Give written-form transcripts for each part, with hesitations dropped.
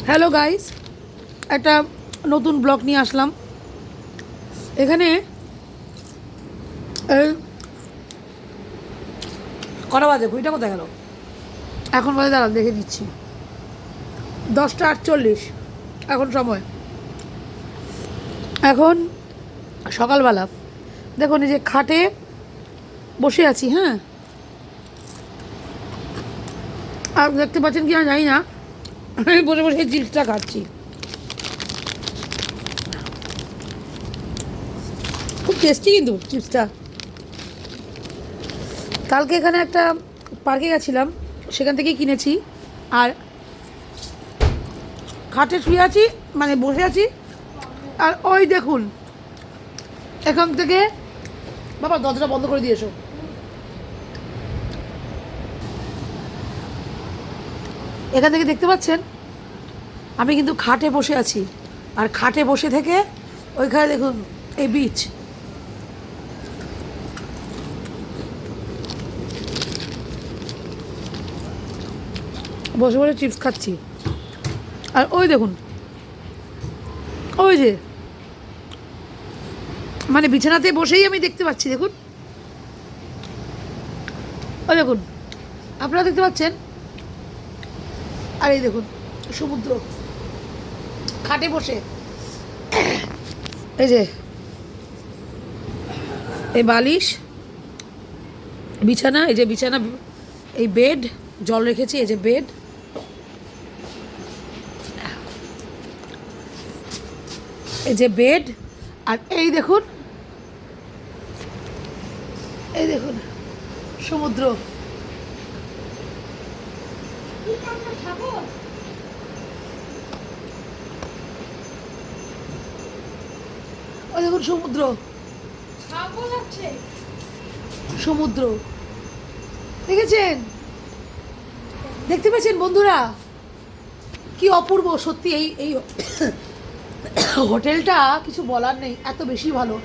Hello guys, একটা নতুন blog নিয়ে আসলাম। এখানে এই কটা বাজে, ঘড়িটা কোথায় গেল? এখন বাজে, দাঁড়ান দেখে দিচ্ছি, 10টা 48 এখন সময়। এখন সকালবেলা। দেখুন এই যে খাটে বসে আছি, হ্যাঁ। আর দেখতে পাচ্ছেন কি না জানি না, আমি বসে বসে চিপসটা খাচ্ছি। খুব টেস্টি কিন্তু চিপসটা। কালকে এখানে একটা পার্কে গেছিলাম, সেখান থেকেই কিনেছি। আর খাটে শুয়ে আছি, মানে বসে আছি। আর ওই দেখুন, এখান থেকে, বাবা দরজাটা বন্ধ করে দিয়েছো। এখান থেকে দেখতে পাচ্ছেন আমি কিন্তু খাটে বসে আছি। আর খাটে বসে থেকে ওইখানে দেখুন এই বিচ। বসে বসে চিপস খাচ্ছি। আর ওই দেখুন, ওই যে মানে বিছানাতে বসেই আমি দেখতে পাচ্ছি, দেখুন ওই দেখুন, আপনারা দেখতে পাচ্ছেন। আর এই দেখুন সমুদ্র, খাটে বসে। এই যে এই বালিশ, বিছানা, এই যে বিছানা, এই বেড, জল রেখেছি, এই যে বেড, এই যে বেড। আর এই দেখুন, এই দেখুন সমুদ্র। ওই দেখুন সমুদ্র, সমুদ্র দেখেছেন? দেখতে পেয়েছেন বন্ধুরা? কি অপূর্ব সত্যি। এই এই হোটেলটা কিছু বলার নেই, এত বেশি ভালো।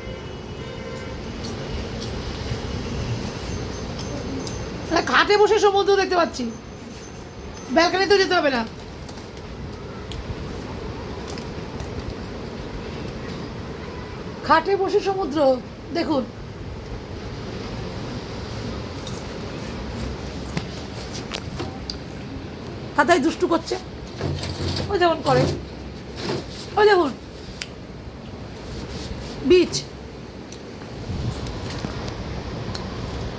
খাটে বসে সমুদ্র দেখতে পাচ্ছি, ব্যালকানিতেও যেতে হবে না। খাটে বসে সমুদ্র দেখুন। তাই দুষ্টু করছে, ওই যেমন করে। ওই দেখুন বিচ,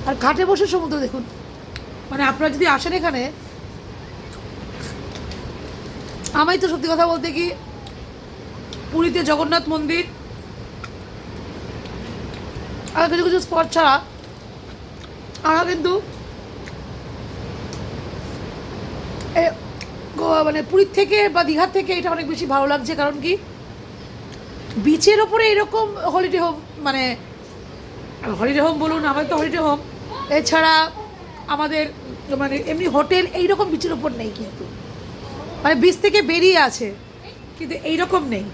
আর খাটে বসে সমুদ্র দেখুন। মানে আপনারা যদি আসেন এখানে, আমি তো সত্যি কথা বলতে কি, পুরীতে জগন্নাথ মন্দির আর কিছু কিছু স্পট ছাড়া আমার কিন্তু মানে পুরীর থেকে বা দীঘার থেকে এটা অনেক বেশি ভালো লাগছে। কারণ কি, বিচের ওপরে এরকম হলিডে হোম, মানে হলিডে হোম বলুন, আমাদের তো হলিডে হোম, এছাড়া আমাদের মানে এমনি হোটেল এইরকম বিচের ওপর নেই। কিন্তু মানে বিচ থেকে বেরিয়ে আছে, কিন্তু এইরকম নেই।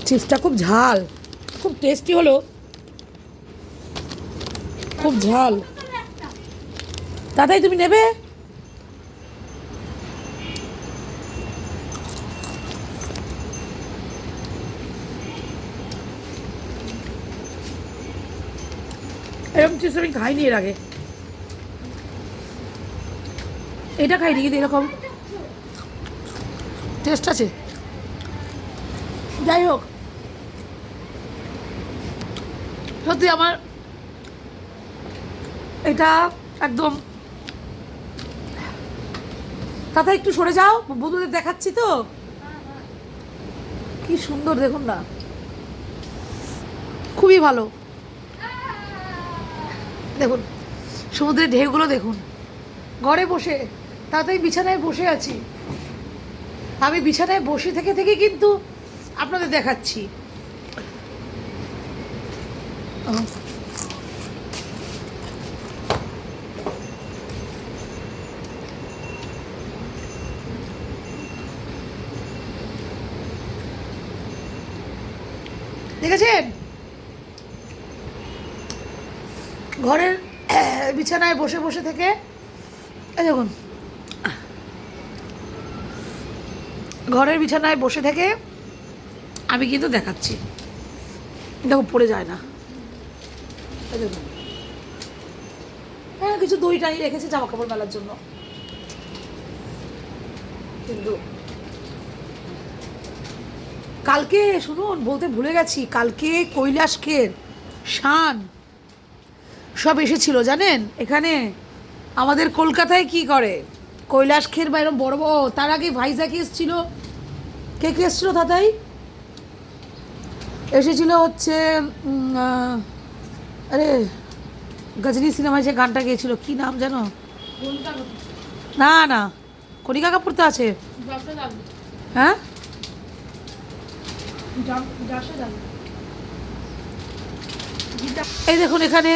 চিপসটা খুব ঝাল, খুব টেস্টি হলো, খুব ঝাল। দাদাই তুমি নেবে? এরকম চিপস আমি খাইনি এর আগে, এটা খাইনি, কিন্তু এরকম টেস্ট আছে। যাই হোক, সত্যি আমার এটা একদম। তাতে একটু সরে যাও, বন্ধুদের দেখাচ্ছি তো। কি সুন্দর দেখুন না, খুবই ভালো। দেখুন সমুদ্রের ঢেউগুলো দেখুন। ঘরে বসে, তাতেই বিছানায় বসে আছি। আমি বিছানায় বসে থেকে থেকে কিন্তু আপনাদের দেখাচ্ছি। দেখেছেন ঘরের বিছানায় বসে বসে থেকে, এই দেখুন ঘরের বিছানায় বসে থেকে আমি কিন্তু দেখাচ্ছি, দেখো পড়ে যায় না। এই দেখুন হ্যাঁ কিছু দই টাই রেখেছি জামা কাপড় মেলার জন্য, কিন্তু কালকে শুনুন বলতে ভুলে গেছি, কালকে কৈলাস খের, শান সব এসেছিল জানেন এখানে। আমাদের কলকাতায় কি করে কৈলাস খের বা এরকম বড় বড়, তার আগে ভাইজাকে এসেছিল, কে কে এসেছিল দাদাই, এসেছিল হচ্ছে আরে গজনী সিনেমায় যে গানটা গেয়েছিল কি নাম জানো, না না কণিকা কাপুর তো আছে, হ্যাঁ এই দেখুন এখানে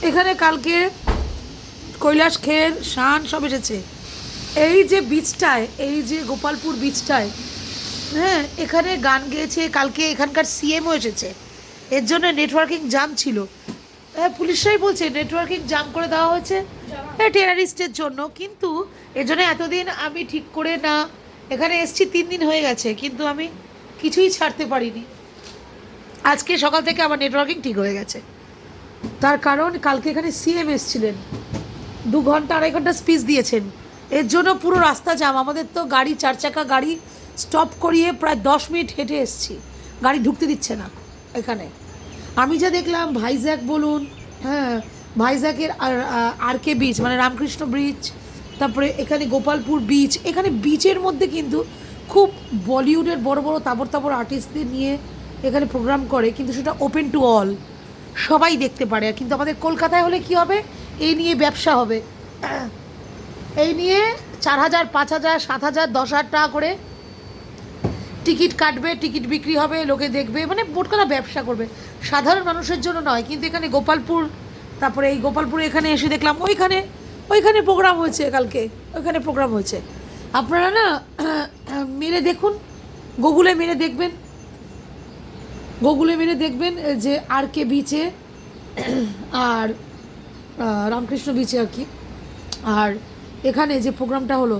এখানে কালকে কৈলাস খের, শান সব এসেছে। এই যে বিচটায়, এই যে গোপালপুর বিচটায়, হ্যাঁ এখানে গান গেয়েছে কালকে, এখানকার সিএমও এসেছে। এর জন্য নেটওয়ার্কিং জাম ছিল, হ্যাঁ পুলিশরাই বলছে নেটওয়ার্কিং জাম করে দেওয়া হয়েছে টেরারিস্টের জন্য। কিন্তু এর জন্য এতদিন আমি ঠিক করে না, এখানে এসছি 3 দিন হয়ে গেছে, কিন্তু আমি কিছুই ছাড়তে পারিনি। আজকে সকাল থেকে আমার নেটওয়ার্কিং ঠিক হয়ে গেছে, তার কারণ কালকে এখানে সিএম এসেছিলেন, 2 ঘন্টা 2.5 ঘন্টা স্পিচ দিয়েছেন। এর জন্য পুরো রাস্তা জাম, আমাদের তো গাড়ি 4 চাকা গাড়ি স্টপ করিয়ে প্রায় 10 মিনিট হেঁটে এসেছি, গাড়ি ঢুকতে দিচ্ছে না এখানে। আমি যা দেখলাম ভাইজ্যাক বলুন, হ্যাঁ ভাইজ্যাকের আর কে বিচ মানে রামকৃষ্ণ ব্রিজ, তারপরে এখানে গোপালপুর বিচ, এখানে বিচের মধ্যে কিন্তু খুব বলিউডের বড় বড় তাবড় তাবড় আর্টিস্টদের নিয়ে এখানে প্রোগ্রাম করে, কিন্তু সেটা ওপেন টু অল, সবাই দেখতে পারে। কিন্তু আমাদের কলকাতায় হলে কি হবে, এই নিয়ে ব্যবসা হবে, এই নিয়ে 4,000 5,000 7,000 10,000 টাকা করে টিকিট কাটবে, টিকিট বিক্রি হবে, লোকে দেখবে, মানে মোট কথা ব্যবসা করবে, সাধারণ মানুষের জন্য নয়। কিন্তু এখানে গোপালপুর, তারপরে এই গোপালপুরে এখানে এসে দেখলাম ওইখানে প্রোগ্রাম হয়েছে, কালকে ওইখানে প্রোগ্রাম হয়েছে। আপনারা না মেরে দেখুন, গুগলে মেরে দেখবেন যে আর কে বিচে আর রামকৃষ্ণ বিচে আর কি, আর এখানে যে প্রোগ্রামটা হলো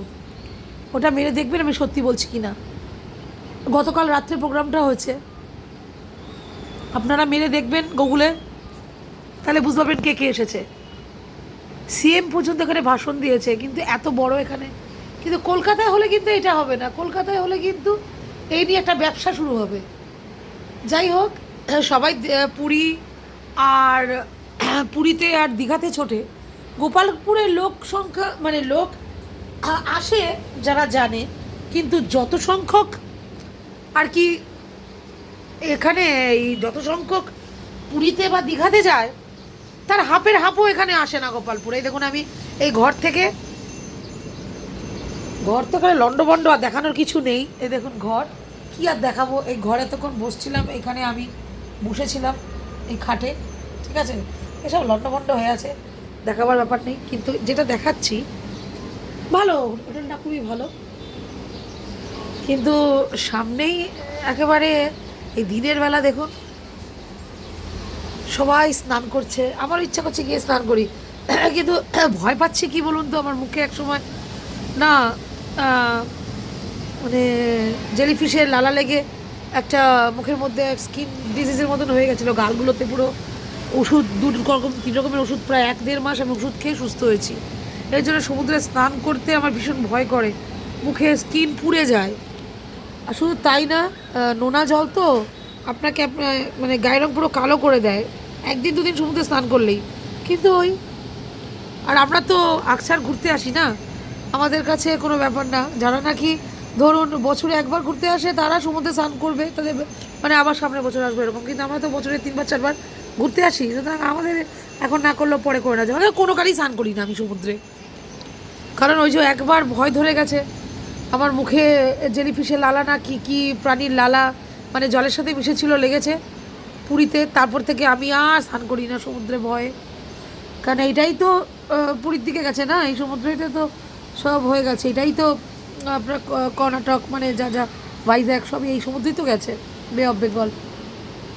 ওটা মেরে দেখবেন, আমি সত্যি বলছি কি না। গতকাল রাত্রে প্রোগ্রামটা হয়েছে, আপনারা মেরে দেখবেন গুগলে, তাহলে বুঝতে পারবেন কে কে এসেছে। সিএম পর্যন্ত এখানে ভাষণ দিয়েছে, কিন্তু এত বড় এখানে। কিন্তু কলকাতায় হলে কিন্তু এটা হবে না, কলকাতায় হলে কিন্তু এই নিয়ে একটা ব্যবসা শুরু হবে। যাই হোক, সবাই পুরী আর পুরীতে আর দীঘাতে ছোটে, গোপালপুরের লোক সংখ্যা মানে লোক আসে যারা জানে, কিন্তু যত সংখ্যক আর কি এখানে এই যত সংখ্যক পুরীতে বা দীঘাতে যায়, তার হাফের হাফও এখানে আসে না গোপালপুরে। এই দেখুন আমি এই ঘর থেকে লন্ডভন্ড আর দেখানোর কিছু নেই। এই দেখুন ঘর, কী আর দেখাবো, এই ঘরে তখন বসছিলাম, এখানে আমি বসেছিলাম এই খাটে, ঠিক আছে, এসব লন্ডভন্ড হয়ে আছে, দেখাবার ব্যাপার নেই। কিন্তু যেটা দেখাচ্ছি ভালো, হোটেলটা খুবই ভালো, কিন্তু সামনেই একেবারে এই দিনের বেলা দেখুন সবাই স্নান করছে, আমারও ইচ্ছা করছে গিয়ে স্নান করি, কিন্তু ভয় পাচ্ছি কি বলুন তো, আমার মুখে এক সময় না মানে জেলিফিশের লালা লেগে একটা মুখের মধ্যে স্কিন ডিজিজের মতন হয়ে গেছিলো, গালগুলোতে পুরো ওষুধ 3 রকমের ওষুধ, প্রায় 1-1.5 মাস আমি ওষুধ খেয়ে সুস্থ হয়েছি। এর জন্য সমুদ্রে স্নান করতে আমার ভীষণ ভয় করে, মুখে স্কিন পুড়ে যায়। আর শুধু তাই না, নোনা জল তো আপনাকে মানে গায়ের রং পুরো কালো করে দেয় 1-2 দিন সমুদ্রে স্নান করলেই। কিন্তু আর আমরা তো আকছার ঘুরতে আসি না, আমাদের কাছে কোনো ব্যাপার না। যারা নাকি ধরুন বছরে 1 বার ঘুরতে আসে, তারা সমুদ্রে স্নান করবে, তাদের মানে আবার সামনের বছর আসবে এরকম। কিন্তু আমরা তো বছরে 3-4 বার ঘুরতে আসি, সুতরাং আমাদের এখন না করলেও পরে করে না যায়, মানে কোনো কালই স্নান করি না আমি সমুদ্রে। কারণ ওই যে একবার ভয় ধরে গেছে, আমার মুখে জেলিফিশের লালা না কি প্রাণীর লালা মানে জলের সাথে মিশেছিল, লেগেছে পুরীতে। তারপর থেকে আমি আর স্নান করি না সমুদ্রে ভয়ে, কারণ এইটাই তো পুরীর দিকে গেছে না, এই সমুদ্রটা তো সব হয়ে গেছে, এটাই তো আপনার কর্ণাটক মানে যা ভাইজ্যাক সবই এই সমুদ্রেই তো গেছে, বে অফ বেঙ্গল,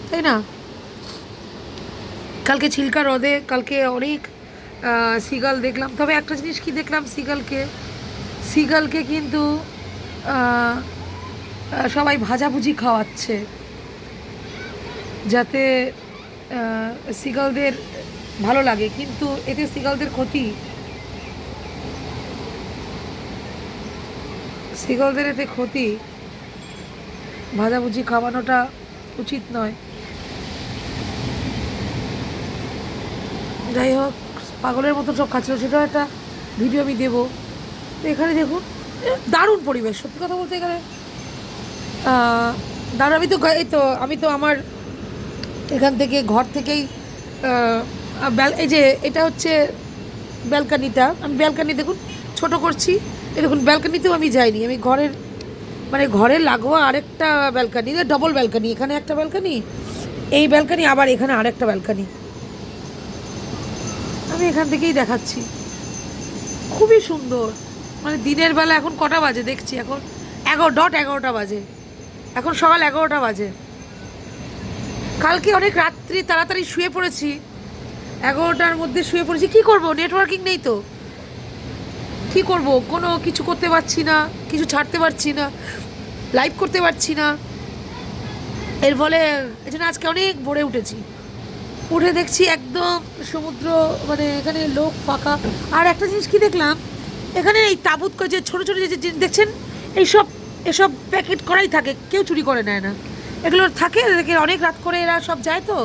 তাই না? কালকে চিল্কা হ্রদে কালকে অনেক সিগাল দেখলাম। তবে একটা জিনিস কি দেখলাম, সিগালকে কিন্তু সবাই ভাজাভুজি খাওয়াচ্ছে, যাতে সিগালদের ভালো লাগে, কিন্তু এতে সিগালদের ক্ষতি, সিগালদের এতে ক্ষতি, ভাজাভুজি খাওয়ানোটা উচিত নয়। যাই হোক, পাগলের মতো সব খাচ্ছিল, সেটাও একটা ভিডিও আমি দেবো। তো এখানে দেখুন দারুণ পরিবেশ, সত্যি কথা বলতে এখানে দারুণ। আমি তো আমার এখান থেকে ঘর থেকেই এই যে এটা হচ্ছে ব্যালকানিটা, আমি ব্যালকানি দেখুন ছোট করছি, এই দেখুন ব্যালকানিতেও আমি যাইনি, আমি ঘরের লাগোয়া আরেকটা ব্যালকানি, ডবল ব্যালকানি, এখানে একটা ব্যালকানি, এই ব্যালকানি, আবার এখানে আরেকটা ব্যালকানি, আমি এখান থেকেই দেখাচ্ছি। খুবই সুন্দর, মানে দিনের বেলা এখন কটা বাজে দেখছি, এখন 11:11 বাজে, এখন সকাল 11টা বাজে। কালকে অনেক রাত্রি তাড়াতাড়ি শুয়ে পড়েছি, 11টার মধ্যে শুয়ে পড়েছি। কি করব, নেটওয়ার্কিং নেই তো, কি করব, কোনো কিছু করতে পারছি না, কিছু ছাড়তে পারছি না, লাইভ করতে পারছি না, এর ফলে এই জন্য আজকে অনেক ভোরে উঠেছি, উঠে দেখছি একদম সমুদ্র, মানে এখানে লোক ফাঁকা। আর একটা জিনিস কি দেখলাম, এখানে এই তাঁবুত করে যে ছোটো ছোটো যে দেখছেন, এসব প্যাকেট করাই থাকে, কেউ চুরি করে নেয় না, এগুলো থাকে, এদেরকে অনেক রাত করে এরা সব যায়, তো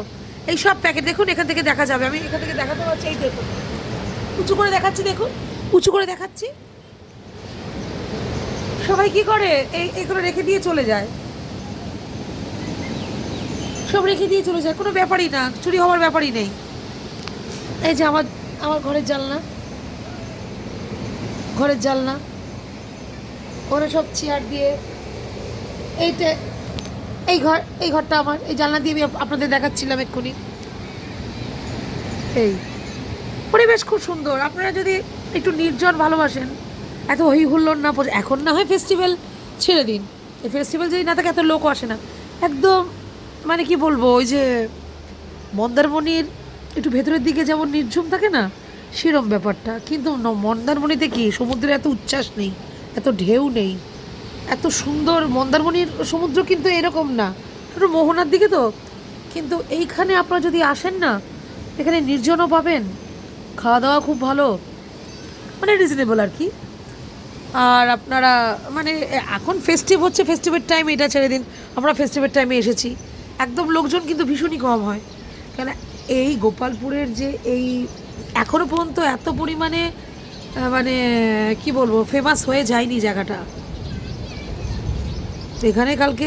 এই সব প্যাকেট দেখুন এখান থেকে দেখা যাবে, আমি এখান থেকে দেখাতে পারছি, এই দেখুন উঁচু করে দেখাচ্ছি, দেখুন উঁচু করে দেখাচ্ছি, সবাই কি করে এইগুলো রেখে দিয়ে চলে যায়, সব রেখে দিয়ে চলে যায়, কোনো ব্যাপারই না, চুরি হওয়ার ব্যাপারই নেই। এই যে আমার ঘরের জানলা, ওরা সব চেয়ার দিয়ে, এই ঘরটা আমার, এই জানলা দিয়ে আমি আপনাদের দেখাচ্ছিলাম এক্ষুনি। এই পরিবেশ খুব সুন্দর, আপনারা যদি একটু নির্জন ভালোবাসেন, এত হই হুল্লোড় না, এখন না হয় ফেস্টিভ্যাল ছেড়ে দিন, এই ফেস্টিভ্যাল যদি না থাকে এত লোক আসে না, একদম মানে কি বলবো, ওই যে মন্দারমণির একটু ভেতরের দিকে যেমন নির্ঝুম থাকে না, সেরম ব্যাপারটা, কিন্তু মন্দারমণিতে কি সমুদ্রে এত উচ্ছ্বাস নেই, এত ঢেউ নেই, এত সুন্দর মন্দারমণির সমুদ্র কিন্তু এরকম না, একটু মোহনার দিকে তো, কিন্তু এইখানে আপনারা যদি আসেন না, এখানে নির্জনও পাবেন, খাওয়া দাওয়া খুব ভালো, মানে রিজনেবল আর কি। আর আপনারা মানে এখন ফেস্টিভের টাইম, এটা ছেড়ে দিন, আমরা ফেস্টিভের টাইমে এসেছি, একদম লোকজন কিন্তু ভীষণই কম হয়, কেন এই গোপালপুরের যে এই এখনও পর্যন্ত এত পরিমাণে মানে কি বলবো ফেমাস হয়ে যায়নি জায়গাটা। এখানে কালকে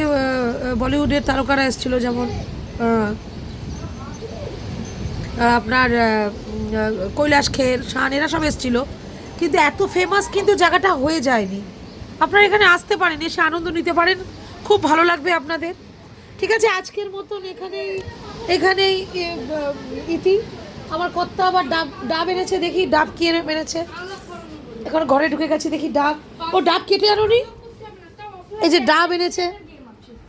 বলিউডের তারকারা এসেছিলো, যেমন আপনার কৈলাস খের, শান, এরা সব এসেছিলো, কিন্তু এত ফেমাস কিন্তু জায়গাটা হয়ে যায়নি। আপনারা এখানে আসতে পারেন, এসে আনন্দ নিতে পারেন, খুব ভালো লাগবে আপনাদের। ঠিক আছে, আজকের মতন এখানেই ইতি। আমার কর্তা আবার ডাব এনেছে, দেখি ডাব কি এনেছে, এখন ঘরে ঢুকে গেছি, দেখি ডাব, ও ডাব কেটে আনোনি, এই যে ডাব এনেছে,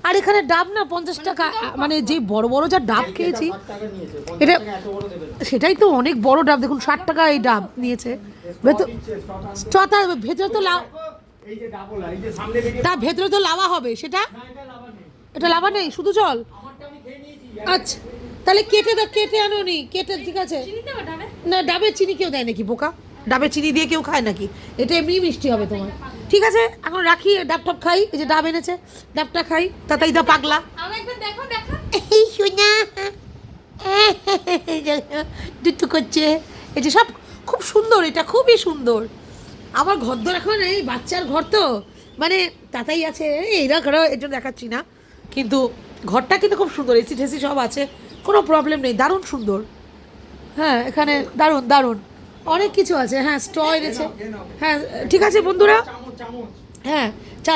আর এখানে ডাব না 50 টাকা, মানে যে বড় বড় যা ডাব খেয়েছি, এটা সেটাই তো অনেক বড় ডাব, দেখুন 60 টাকা এই ডাব নিয়েছে, ভেতরে তো তার ভেতরে তো লাভা হবে, সেটা এটা লাভা নেই, শুধু জল। আচ্ছা, তাহলে কেটে আনোনি, কেটে, ঠিক আছে, না ডাবের চিনি কেউ দেয় নাকি বোকা, ডাবের চিনি দিয়ে কেউ খায় নাকি, এটা এমনি মিষ্টি হবে তোমার। ঠিক আছে, এখন রাখি, ডাব টাব খাই, এই যে ডাব এনেছে, ডাবটা খাই, তাতাই দা পাগলা, এই শোনা দুটু করছে, এই যে সব খুব সুন্দর, এটা খুবই সুন্দর। আমার ঘর দর এখন এই বাচ্চার ঘর তো, মানে তাতাই আছে, এইরা ঘর, এর জন্য দেখাচ্ছি না, কিন্তু ঘরটা কিন্তু খুব সুন্দর, এসি ঠেসি সব আছে, কোনো প্রবলেম নেই, দারুণ সুন্দর। হ্যাঁ, এখানে দারুণ অনেক কিছু আছে। হ্যাঁ, স্ট্র এনেছে, হ্যাঁ ঠিক আছে বন্ধুরা, হ্যাঁ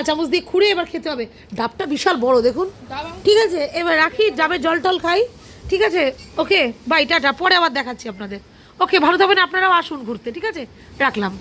চামচ দিয়ে খুঁড়ে এবার খেতে হবে, ডাবটা বিশাল বড় দেখুন। ঠিক আছে, এবার রাখি, ডাবের জল টল খাই, ঠিক আছে, ওকে বাই, টাটা, পরে আবার দেখাচ্ছি আপনাদের। ওকে, ভালো থাকবেন, আপনারাও আসুন ঘুরতে, ঠিক আছে, রাখলাম।